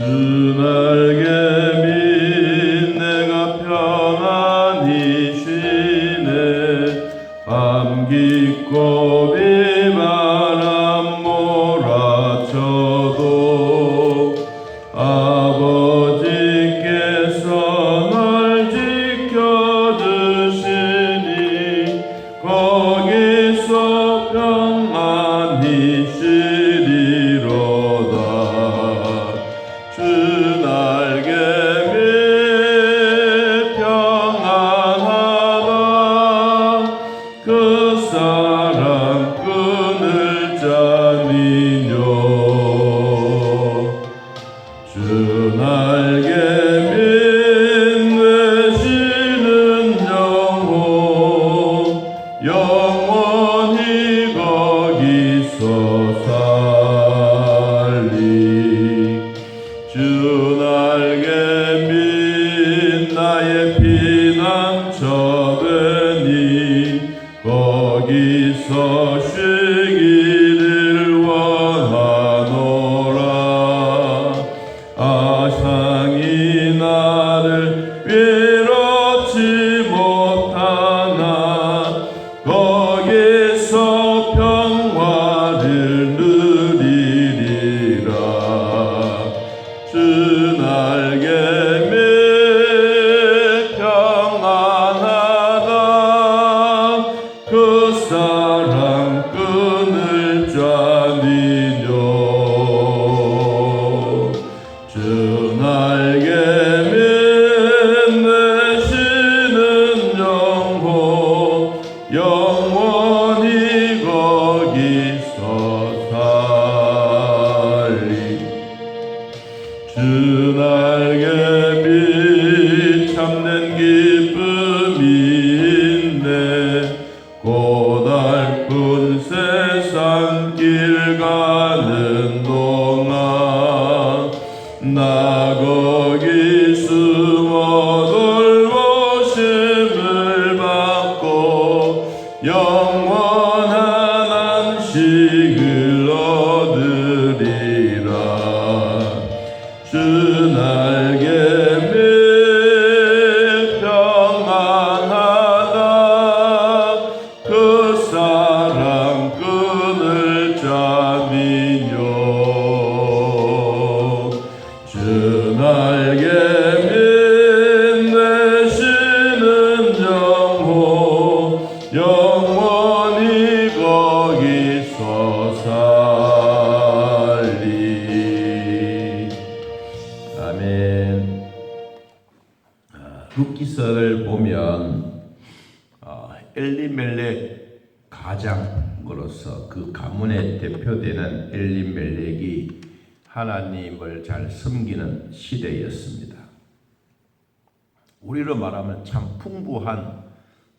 날개 민 내가 편안히 쉬네. 밤 깊고 비바람 몰아쳐도 아버지께서 날 지켜주시니 거기서 평안히 쉬리로다. 주 날개 밑 평안하다. 그 사랑 끊을 자니뇨. 주 날개 밑 내쉬는 영혼 영원히 거기서 살리. 주 날개 밑 나의 피난처되니 거기서 쉬기를 원하노라. 아상이 나를 위롭지 못하나 거기서 평화를 누리리라. 주 날개 밑 평안하다. 그 사랑 끊을 자니뇨. 주 날개 밑 내쉬는 영혼 영원히 거기서 살리. 주 날개 밑 참된 기쁨이 있네. 고달픈 세상 길 가는 동안 나 거기 숨어 돌보심을 받고 영원한 안식을 얻으리라. 주 날개 밑 평안하다. 그 사랑 끊을 자니뇨. 주 날개 밑 내쉬는 영혼 영원히 거기서 살리. 아멘. 룻기서를 보면 엘리멜렉 가장으로서 그 가문의 대표되는 엘리멜렉이 하나님을 잘 섬기는 시대였습니다. 우리로 말하면 참 풍부한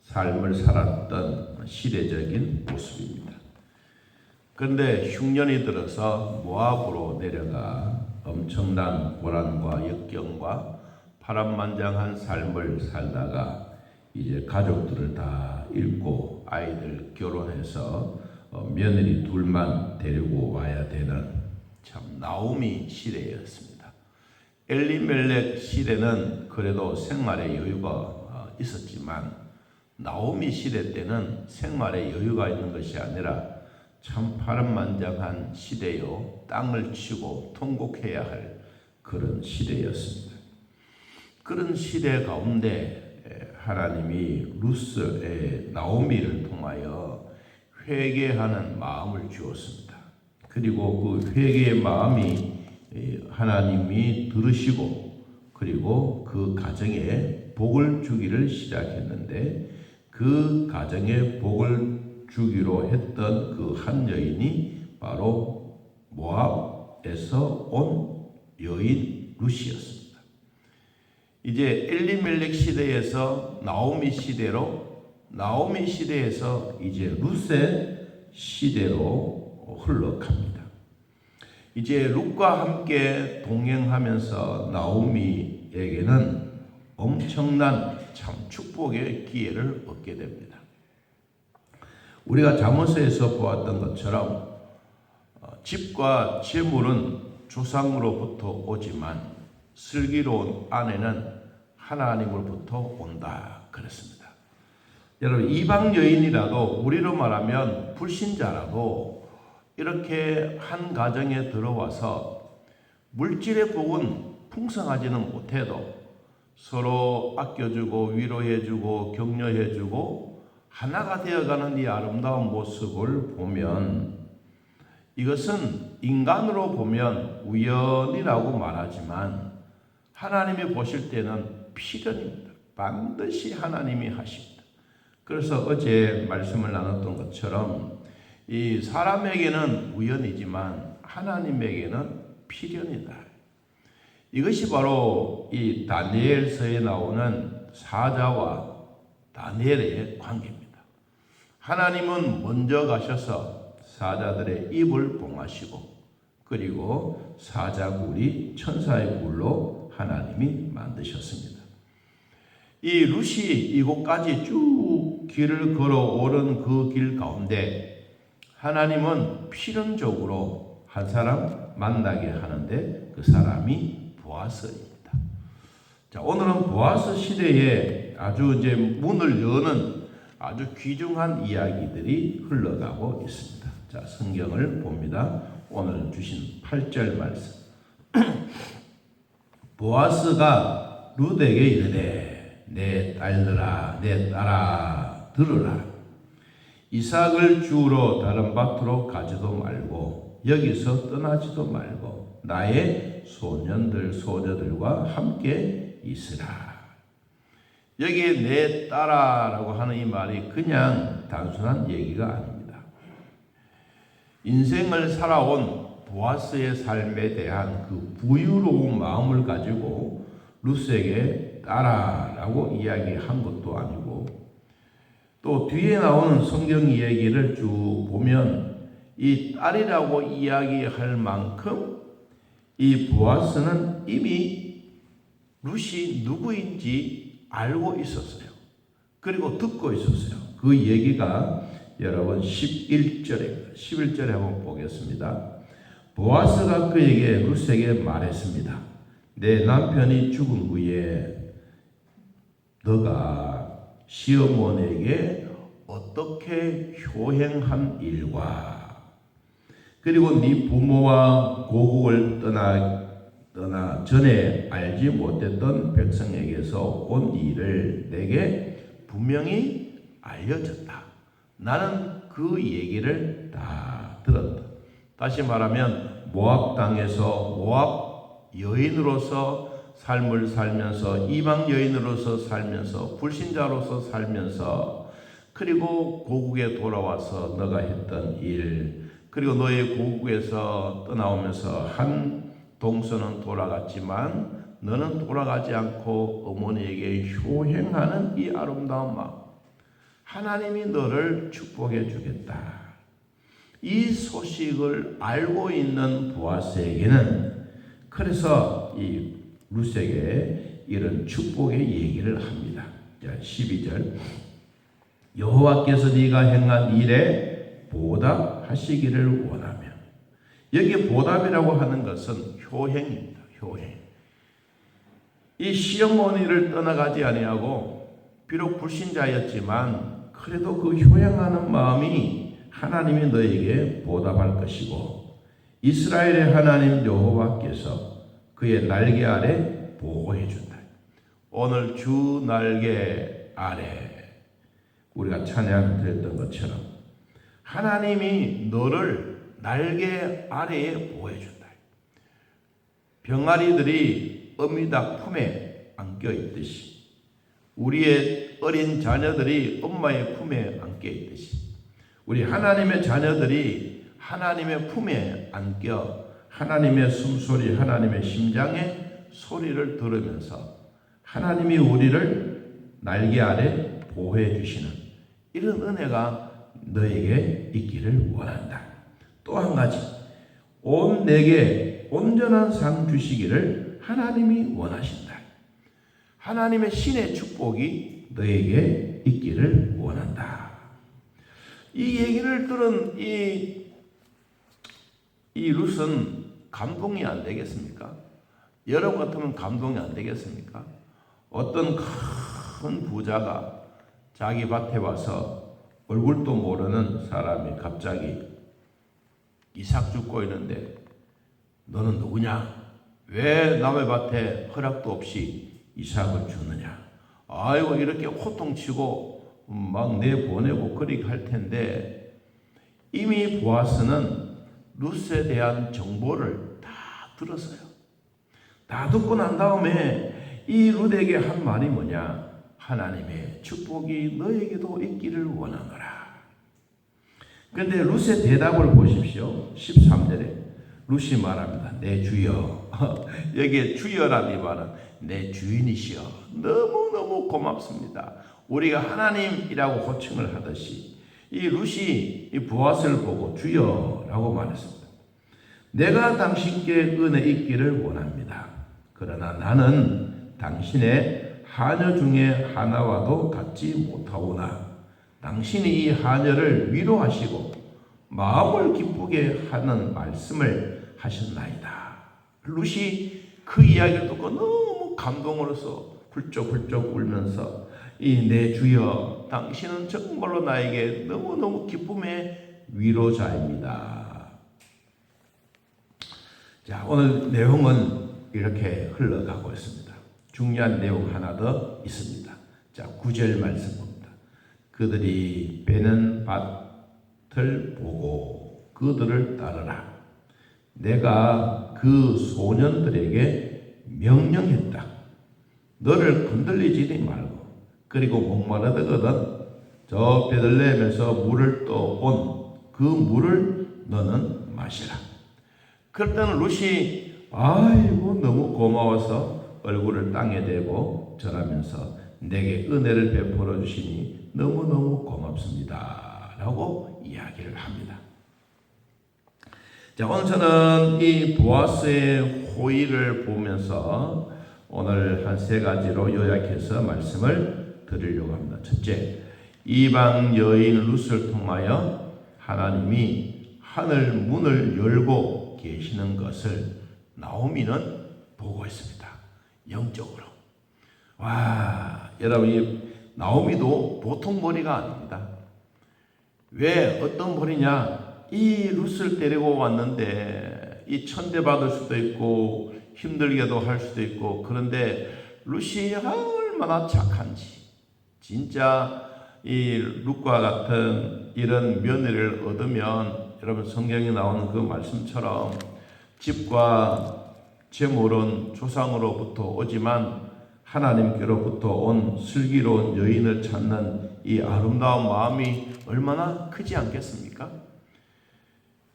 삶을 살았던 시대적인 모습입니다. 그런데 흉년이 들어서 모압으로 내려가 엄청난 고난과 역경과 파란만장한 삶을 살다가 이제 가족들을 다 잃고 아이들 결혼해서 며느리 둘만 데리고 와야 되는 참 나오미 시대였습니다. 엘리멜렉 시대는 그래도 생활의 여유가 있었지만 나오미 시대 때는 생활의 여유가 있는 것이 아니라 참 파란만장한 시대요, 땅을 치고 통곡해야 할 그런 시대였습니다. 그런 시대 가운데 하나님이 루스의 나오미를 통하여 회개하는 마음을 주었습니다. 그리고 그 회개의 마음이 하나님이 들으시고 그리고 그 가정에 복을 주기를 시작했는데 그 가정에 복을 주기로 했던 그 한 여인이 바로 모압에서 온 여인 룻이었습니다. 이제 엘리멜렉 시대에서 나오미 시대에서 이제 룻의 시대로 흘러갑니다. 이제 룻과 함께 동행하면서 나오미에게는 엄청난 참 축복의 기회를 얻게 됩니다. 우리가 잠언서에서 보았던 것처럼 집과 재물은 조상으로부터 오지만 슬기로운 아내는 하나님으로부터 온다 그랬습니다. 여러분, 이방 여인이라도, 우리로 말하면 불신자라도 이렇게 한 가정에 들어와서 물질의 복은 풍성하지는 못해도 서로 아껴주고 위로해주고 격려해주고 하나가 되어가는 이 아름다운 모습을 보면, 이것은 인간으로 보면 우연이라고 말하지만 하나님이 보실 때는 필연입니다. 반드시 하나님이 하십니다. 그래서 어제 말씀을 나눴던 것처럼 이 사람에게는 우연이지만 하나님에게는 필연이다. 이것이 바로 이 다니엘서에 나오는 사자와 다니엘의 관계입니다. 하나님은 먼저 가셔서 사자들의 입을 봉하시고, 그리고 사자굴이 천사의 굴로 하나님이 만드셨습니다. 이 룻이 이곳까지 쭉 길을 걸어오른 그 길 가운데 하나님은 필연적으로 한 사람 만나게 하는데, 그 사람이 보아스입니다. 자, 오늘은 보아스 시대에 아주 이제 문을 여는 아주 귀중한 이야기들이 흘러가고 있습니다. 자, 성경을 봅니다. 오늘 주신 8절 말씀. 보아스가 룻에게 이르되, 내 딸들아, 내 딸아, 들으라. 이삭을 주우러 다른 밭으로 가지도 말고 여기서 떠나지도 말고 나의 소년들 소녀들과 함께 있으라. 여기에 내 딸아라고 하는 이 말이 그냥 단순한 얘기가 아닙니다. 인생을 살아온 보아스의 삶에 대한 그 부유로운 마음을 가지고 룻에게 딸아라고 이야기한 것도 아니고, 또 뒤에 나오는 성경 이야기를 쭉 보면 이 딸이라고 이야기할 만큼 이 보아스는 이미 룻이 누구인지 알고 있었어요. 그리고 듣고 있었어요. 그 얘기가 여러분 11절입니다. 11절에 한번 보겠습니다. 보아스가 그에게 룻에게 말했습니다. 내 남편이 죽은 후에 너가 시어머니에게 어떻게 효행한 일과 그리고 네 부모와 고국을 떠나 전에 알지 못했던 백성에게서 온 일을 내게 분명히 알려졌다. 나는 그 얘기를 다 들었다. 다시 말하면 모압 땅에서 모압 여인으로서 삶을 살면서, 이방 여인으로서 살면서, 불신자로서 살면서, 그리고 고국에 돌아와서 너가 했던 일, 그리고 너의 고국에서 떠나오면서 한 동서는 돌아갔지만 너는 돌아가지 않고 어머니에게 효행하는 이 아름다운 마음, 하나님이 너를 축복해 주겠다. 이 소식을 알고 있는 보아스에게는, 그래서 이 룻에게 이런 축복의 얘기를 합니다. 12절. 여호와께서 네가 행한 일에 보답하시기를 원하며. 여기 보답이라고 하는 것은 효행입니다. 효행. 이 시어머니를 떠나가지 아니하고 비록 불신자였지만 그래도 그 효행하는 마음이 하나님이 너에게 보답할 것이고, 이스라엘의 하나님 여호와께서 그의 날개 아래 보호해 준다. 오늘 주 날개 아래 우리가 찬양 드렸던 것처럼 하나님이 너를 날개 아래에 보호해 준다. 병아리들이 어미닭 품에 안겨 있듯이, 우리의 어린 자녀들이 엄마의 품에 안겨 있듯이, 우리 하나님의 자녀들이 하나님의 품에 안겨 하나님의 숨소리, 하나님의 심장의 소리를 들으면서 하나님이 우리를 날개 아래 보호해 주시는 이런 은혜가 너에게 있기를 원한다. 또 한 가지, 온 내게 온전한 상 주시기를 하나님이 원하신다. 하나님의 신의 축복이 너에게 있기를 원한다. 이 얘기를 들은 이 룻은 감동이 안 되겠습니까? 여러분 같으면 감동이 안 되겠습니까? 어떤 큰 부자가 자기 밭에 와서 얼굴도 모르는 사람이 갑자기 이삭 죽고 있는데 너는 누구냐? 왜 남의 밭에 허락도 없이 이삭을 주느냐? 아이고 이렇게 호통치고 막 내보내고 그렇게 할 텐데 이미 보아스는 룻에 대한 정보를 다 들었어요. 다 듣고 난 다음에 이 룻에게 한 말이 뭐냐? 하나님의 축복이 너에게도 있기를 원하노라. 그런데 룻의 대답을 보십시오. 13절에 룻이 말합니다. 내 주여. 여기에 주여라는 이 말은 내 주인이시여. 너무너무 고맙습니다. 우리가 하나님이라고 호칭을 하듯이 이 룻이 이 보아스를 보고 주여라고 말했습니다. 내가 당신께 은혜 있기를 원합니다. 그러나 나는 당신의 하녀 중에 하나와도 같지 못하오나 당신이 이 하녀를 위로하시고 마음을 기쁘게 하는 말씀을 하셨나이다. 룻이 그 이야기를 듣고 너무 감동으로서 훌쩍훌쩍 울면서 이 내 주여 당신은 정말로 나에게 너무너무 기쁨의 위로자입니다. 자, 오늘 내용은 이렇게 흘러가고 있습니다. 중요한 내용 하나 더 있습니다. 자, 9절 말씀 봅니다. 그들이 베는 밭을 보고 그들을 따르라. 내가 그 소년들에게 명령했다. 너를 건들리지 말고 그리고 목마르거든 저 베들레헴에서 물을 떠온 그 물을 너는 마시라. 그럴 때는 룻이 아이고 너무 고마워서 얼굴을 땅에 대고 절하면서 내게 은혜를 베풀어 주시니 너무너무 고맙습니다 라고 이야기를 합니다. 자, 오늘 저는 이 보아스의 호의를 보면서 오늘 한 세 가지로 요약해서 말씀을 드리려고 합니다. 첫째, 이방 여인 룻을 통하여 하나님이 하늘 문을 열고 계시는 것을 나오미는 보고 있습니다. 영적으로. 와, 여러분 이 나오미도 보통 머리가 아닙니다. 왜 어떤 머리냐? 이 룻을 데리고 왔는데 이 천대받을 수도 있고 힘들게도 할 수도 있고 그런데 룻이 얼마나 착한지 진짜 이 룻과 같은 이런 며느리를 얻으면 여러분 성경에 나오는 그 말씀처럼 집과 재물은 조상으로부터 오지만 하나님께로부터 온 슬기로운 여인을 찾는 이 아름다운 마음이 얼마나 크지 않겠습니까?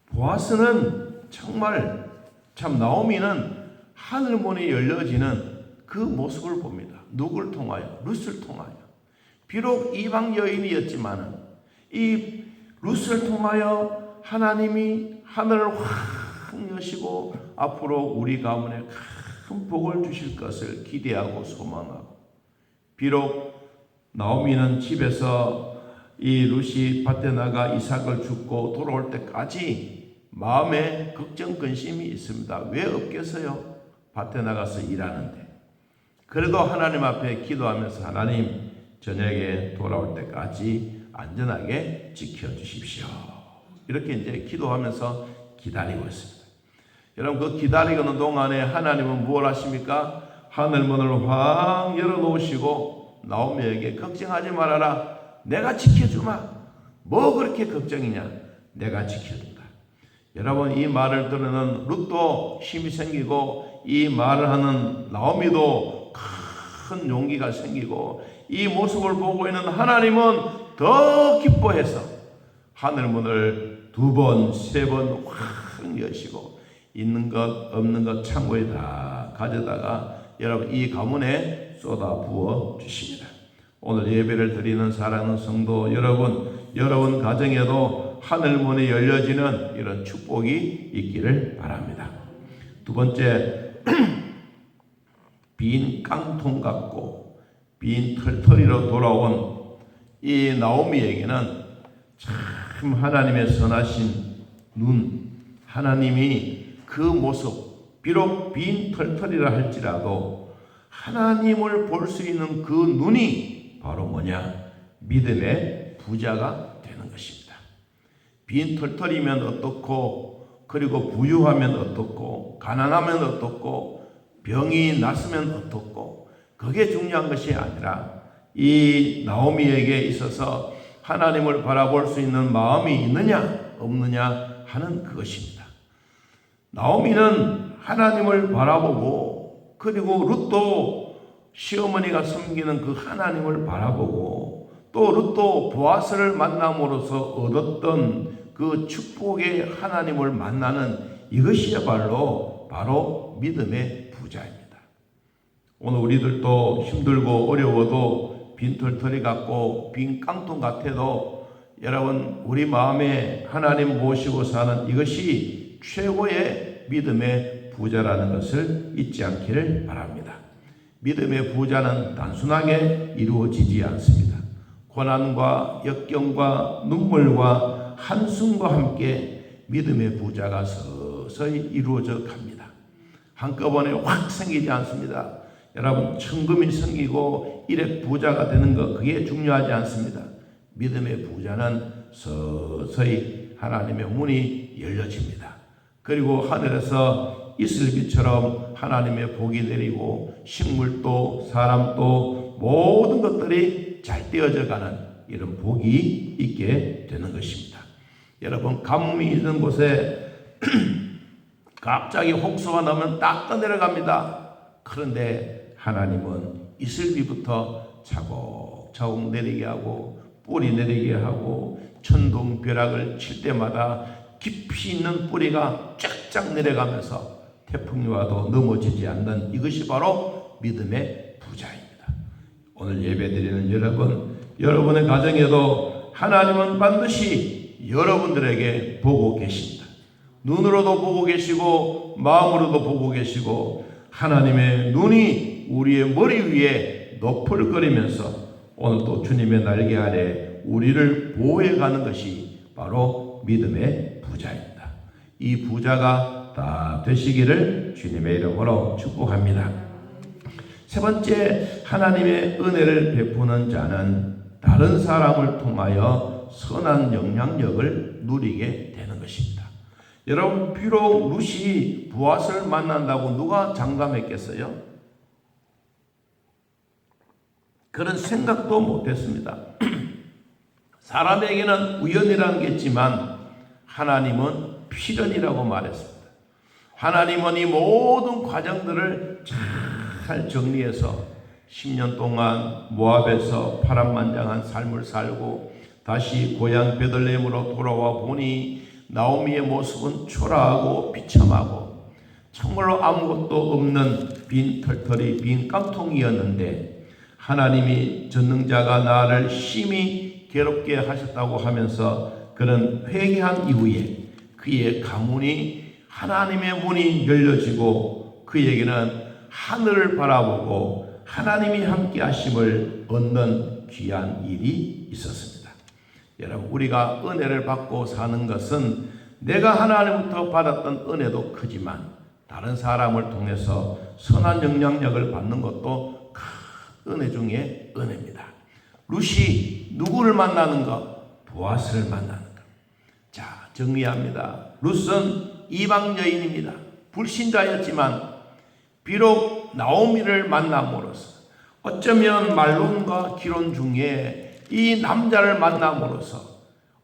보아스는 정말 참 나오미는 하늘문이 열려지는 그 모습을 봅니다. 누굴 통하여? 룻을 통하여. 비록 이방 여인이었지만 이 룻을 통하여 하나님이 하늘을 확 여시고 앞으로 우리 가문에 큰 복을 주실 것을 기대하고 소망하고 비록 나오미는 집에서 이 룻이 밭에 나가 이삭을 줍고 돌아올 때까지 마음에 걱정 근심이 있습니다. 왜 없겠어요? 밭에 나가서 일하는데. 그래도 하나님 앞에 기도하면서 하나님 저녁에 돌아올 때까지 안전하게 지켜주십시오. 이렇게 이제 기도하면서 기다리고 있습니다. 여러분 그 기다리고 있는 동안에 하나님은 무엇 하십니까? 하늘문을 확 열어놓으시고 나오미에게 걱정하지 말아라. 내가 지켜주마. 뭐 그렇게 걱정이냐? 내가 지켜준다. 여러분 이 말을 들으는 룻도 힘이 생기고 이 말을 하는 나오미도 큰 용기가 생기고 이 모습을 보고 있는 하나님은 더 기뻐해서 하늘문을 2번, 3번 확 여시고 있는 것 없는 것 창고에 다 가져다가 여러분 이 가문에 쏟아 부어 주십니다. 오늘 예배를 드리는 사랑하는 성도 여러분 가정에도 하늘문이 열려지는 이런 축복이 있기를 바랍니다. 두 번째, 빈 깡통 같고 빈 털터리로 돌아온 이 나오미에게는 참 하나님의 선하신 눈, 하나님이 그 모습, 비록 빈털털이라 할지라도 하나님을 볼 수 있는 그 눈이 바로 뭐냐? 믿음의 부자가 되는 것입니다. 빈털털이면 어떻고, 그리고 부유하면 어떻고, 가난하면 어떻고, 병이 났으면 어떻고, 그게 중요한 것이 아니라 이 나오미에게 있어서 하나님을 바라볼 수 있는 마음이 있느냐 없느냐 하는 그것입니다. 나오미는 하나님을 바라보고, 그리고 룻도 시어머니가 섬기는 그 하나님을 바라보고, 또 룻도 보아스를 만남으로써 얻었던 그 축복의 하나님을 만나는 이것이야말로 바로 믿음의 부자입니다. 오늘 우리들도 힘들고 어려워도 빈털터리 같고 빈 깡통 같아도 여러분 우리 마음에 하나님 모시고 사는 이것이 최고의 믿음의 부자라는 것을 잊지 않기를 바랍니다. 믿음의 부자는 단순하게 이루어지지 않습니다. 고난과 역경과 눈물과 한숨과 함께 믿음의 부자가 서서히 이루어져 갑니다. 한꺼번에 확 생기지 않습니다. 여러분 천금이 생기고 일액 부자가 되는 것 그게 중요하지 않습니다. 믿음의 부자는 서서히 하나님의 문이 열려집니다. 그리고 하늘에서 이슬비처럼 하나님의 복이 내리고 식물도 사람도 모든 것들이 잘 떼어져 가는 이런 복이 있게 되는 것입니다. 여러분 가뭄이 있는 곳에 갑자기 홍수가 나면 딱 떠내려갑니다. 그런데 하나님은 이슬비부터 차곡차곡 내리게 하고 뿌리 내리게 하고 천둥벼락을 칠 때마다 깊이 있는 뿌리가 쫙쫙 내려가면서 태풍이 와도 넘어지지 않는 이것이 바로 믿음의 부자입니다. 오늘 예배드리는 여러분, 여러분의 가정에도 하나님은 반드시 여러분들에게 보고 계십니다. 눈으로도 보고 계시고 마음으로도 보고 계시고 하나님의 눈이 우리의 머리 위에 너풀거리면서 오늘도 주님의 날개 아래 우리를 보호해가는 것이 바로 믿음의 부자입니다. 이 부자가 다 되시기를 주님의 이름으로 축복합니다. 세 번째, 하나님의 은혜를 베푸는 자는 다른 사람을 통하여 선한 영향력을 누리게 되는 것입니다. 여러분 비록 룻이 보아스를 만난다고 누가 장담했겠어요? 그런 생각도 못했습니다. 사람에게는 우연이라는 게 있지만 하나님은 필연이라고 말했습니다. 하나님은 이 모든 과정들을 잘 정리해서 10년 동안 모압에서 파란만장한 삶을 살고 다시 고향 베들레헴으로 돌아와 보니 나오미의 모습은 초라하고 비참하고 정말로 아무것도 없는 빈 털털이 빈 깡통이었는데 하나님이 전능자가 나를 심히 괴롭게 하셨다고 하면서 그런 회개한 이후에 그의 가문이 하나님의 문이 열려지고 그에게는 하늘을 바라보고 하나님이 함께 하심을 얻는 귀한 일이 있었습니다. 여러분 우리가 은혜를 받고 사는 것은 내가 하나님부터 받았던 은혜도 크지만 다른 사람을 통해서 선한 영향력을 받는 것도 큰 은혜 중에 은혜입니다. 룻이 누구를 만나는 것? 보아스를 만나는 것. 자, 정리합니다. 룻은 이방 여인입니다. 불신자였지만 비록 나오미를 만남으로써 어쩌면 말론과 기론 중에 이 남자를 만남으로써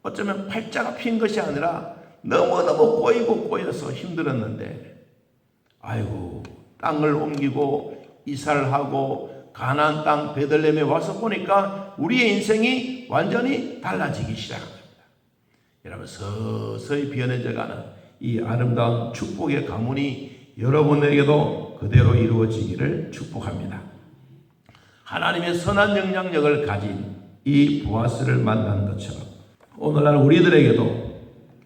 어쩌면 팔자가 핀 것이 아니라 너무너무 꼬이고 꼬여서 힘들었는데 아이고 땅을 옮기고 이사를 하고 가나안 땅 베들레헴에 와서 보니까 우리의 인생이 완전히 달라지기 시작합니다. 여러분 서서히 변해져가는 이 아름다운 축복의 가문이 여러분에게도 그대로 이루어지기를 축복합니다. 하나님의 선한 영향력을 가진 이 보아스를 만난 것처럼 오늘날 우리들에게도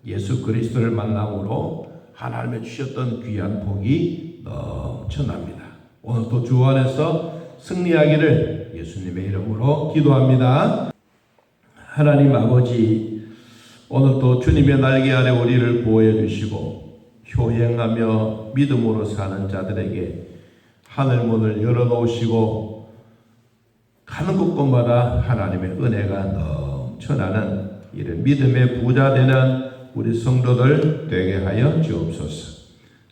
예수 그리스도를 만남으로 하나님의 주셨던 귀한 복이 넘쳐납니다. 오늘도 주 안에서 승리하기를 예수님의 이름으로 기도합니다. 하나님 아버지, 오늘도 주님의 날개 아래 우리를 보호해 주시고 효행하며 믿음으로 사는 자들에게 하늘문을 열어놓으시고 가는 곳곳마다 하나님의 은혜가 넘쳐나는 이런 믿음의 부자 되는 우리 성도들 되게 하여 주옵소서.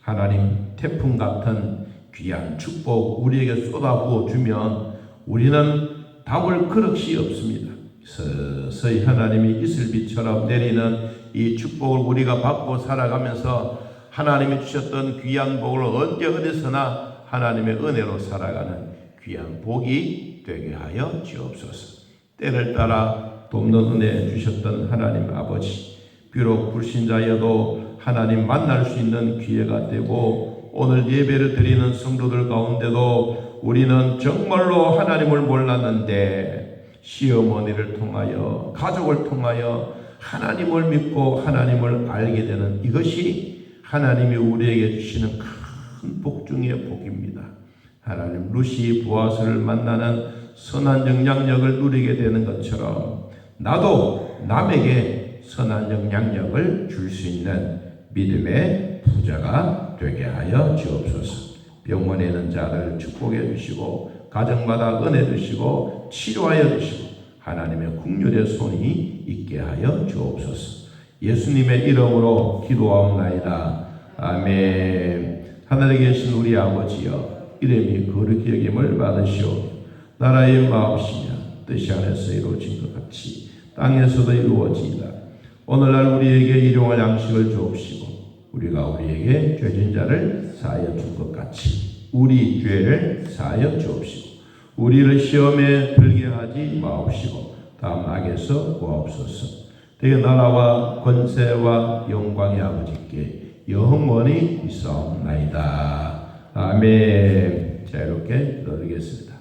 하나님 태풍 같은 귀한 축복 우리에게 쏟아부어 주면 우리는 담을 그릇이 없습니다. 서서히 하나님이 이슬비처럼 내리는 이 축복을 우리가 받고 살아가면서 하나님이 주셨던 귀한 복을 언제 어디서나 하나님의 은혜로 살아가는 귀한 복이 되게 하여 주옵소서. 때를 따라 돕는 은혜 주셨던 하나님 아버지, 비록 불신자여도 하나님 만날 수 있는 기회가 되고 오늘 예배를 드리는 성도들 가운데도 우리는 정말로 하나님을 몰랐는데 시어머니를 통하여 가족을 통하여 하나님을 믿고 하나님을 알게 되는 이것이 하나님이 우리에게 주시는 큰 복 중의 복입니다. 하나님 루시 보아스를 만나는 선한 영향력을 누리게 되는 것처럼 나도 남에게 선한 영향력을 줄 수 있는 믿음의 부자가 되게 하여 주옵소서. 병원에 있는 자들 축복해 주시고 가정마다 은혜 주시고 치료하여 주시고 하나님의 긍휼의 손이 있게 하여 주옵소서. 예수님의 이름으로 기도하옵나이다. 아멘. 하늘에 계신 우리 아버지여, 이름이 거룩히 여김을 받으시오. 나라의 마음이시며 뜻이 하늘에서 이루어진 것 같이 땅에서도 이루어지이다. 오늘날 우리에게 일용할 양식을 주옵시고 우리가 우리에게 죄진 자를 사하여 줄 것 같이 우리 죄를 사하여 주옵시고 우리를 시험에 들게 하지 마옵시고 다음 악에서 구하옵소서. 되게 나라와 권세와 영광의 아버지께 영원히 있사옵나이다. 아멘. 자, 이렇게 기도드리겠습니다.